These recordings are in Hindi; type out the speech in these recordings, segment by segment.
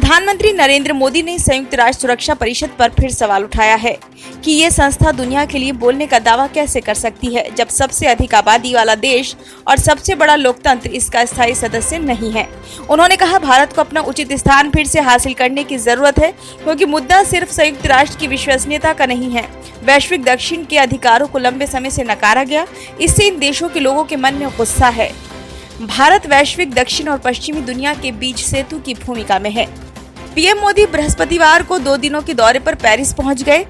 प्रधानमंत्री नरेंद्र मोदी ने संयुक्त राष्ट्र सुरक्षा परिषद पर फिर सवाल उठाया है कि ये संस्था दुनिया के लिए बोलने का दावा कैसे कर सकती है जब सबसे अधिक आबादी वाला देश और सबसे बड़ा लोकतंत्र इसका स्थायी सदस्य नहीं है। उन्होंने कहा, भारत को अपना उचित स्थान फिर से हासिल करने की जरूरत है, क्योंकि मुद्दा सिर्फ संयुक्त राष्ट्र की विश्वसनीयता का नहीं है। वैश्विक दक्षिण के अधिकारों को लंबे समय से नकारा गया, इससे इन देशों के लोगों के मन में गुस्सा है। भारत वैश्विक दक्षिण और पश्चिमी दुनिया के बीच सेतु की भूमिका में है। पीएम मोदी बृहस्पतिवार को 2 दिनों के दौरे पर पेरिस पहुंच गए।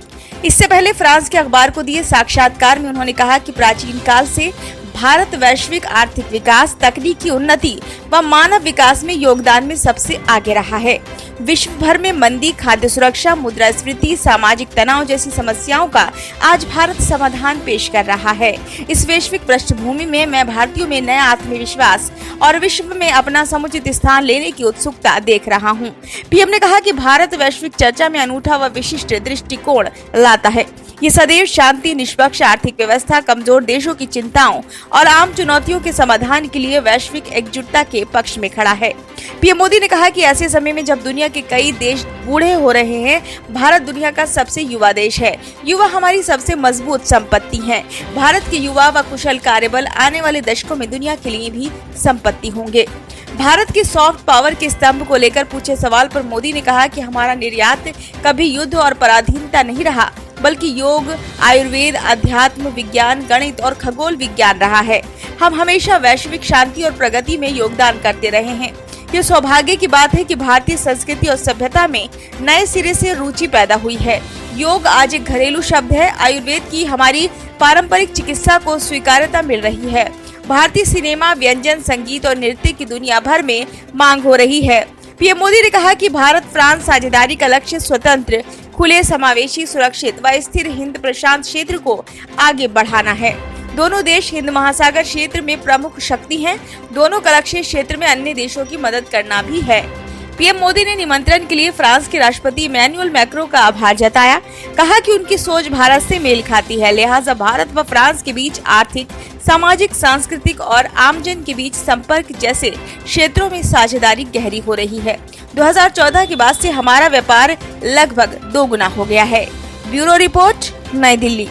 इससे पहले फ्रांस के अखबार को दिए साक्षात्कार में उन्होंने कहा कि प्राचीन काल से भारत वैश्विक आर्थिक विकास, तकनीकी उन्नति व मानव विकास में योगदान में सबसे आगे रहा है। विश्व भर में मंदी, खाद्य सुरक्षा, मुद्रास्फीति, सामाजिक तनाव जैसी समस्याओं का आज भारत समाधान पेश कर रहा है। इस वैश्विक पृष्ठभूमि में मैं भारतीयों में नया आत्मविश्वास और विश्व में अपना समुचित स्थान लेने की उत्सुकता देख रहा हूं। पीएम ने कहा कि भारत वैश्विक चर्चा में अनूठा व विशिष्ट दृष्टिकोण लाता है। ये सदैव शांति, निष्पक्ष आर्थिक व्यवस्था, कमजोर देशों की चिंताओं और आम चुनौतियों के समाधान के लिए वैश्विक एकजुटता के पक्ष में खड़ा है। पीएम मोदी ने कहा कि ऐसे समय में जब दुनिया के कई देश बूढ़े हो रहे हैं, भारत दुनिया का सबसे युवा देश है। युवा हमारी सबसे मजबूत संपत्ति है। भारत के युवा व कुशल कार्यबल आने वाले दशकों में दुनिया के लिए भी संपत्ति होंगे। भारत के सॉफ्ट पावर के स्तंभ को लेकर पूछे सवाल पर मोदी ने कहा कि हमारा निर्यात कभी युद्ध और पराधीनता नहीं रहा, बल्कि योग, आयुर्वेद, अध्यात्म, विज्ञान, गणित और खगोल विज्ञान रहा है। हम हमेशा वैश्विक शांति और प्रगति में योगदान करते रहे हैं। ये सौभाग्य की बात है कि भारतीय संस्कृति और सभ्यता में नए सिरे से रुचि पैदा हुई है। योग आज एक घरेलू शब्द है। आयुर्वेद की हमारी पारंपरिक चिकित्सा को स्वीकार्यता मिल रही है। भारतीय सिनेमा, व्यंजन, संगीत और नृत्य की दुनिया भर में मांग हो रही है। पीएम मोदी ने कहा कि भारत फ्रांस साझेदारी का लक्ष्य स्वतंत्र, खुले, समावेशी, सुरक्षित व स्थिर हिंद प्रशांत क्षेत्र को आगे बढ़ाना है। दोनों देश हिंद महासागर क्षेत्र में प्रमुख शक्ति हैं। दोनों का लक्ष्य क्षेत्र में अन्य देशों की मदद करना भी है। पीएम मोदी ने निमंत्रण के लिए फ्रांस के राष्ट्रपति इमैनुअल मैक्रों का आभार जताया। कहा कि उनकी सोच भारत से मेल खाती है, लिहाजा भारत व फ्रांस के बीच आर्थिक, सामाजिक, सांस्कृतिक और आमजन के बीच संपर्क जैसे क्षेत्रों में साझेदारी गहरी हो रही है। 2014 के बाद से हमारा व्यापार लगभग 2 गुना हो गया है। ब्यूरो रिपोर्ट, नई दिल्ली।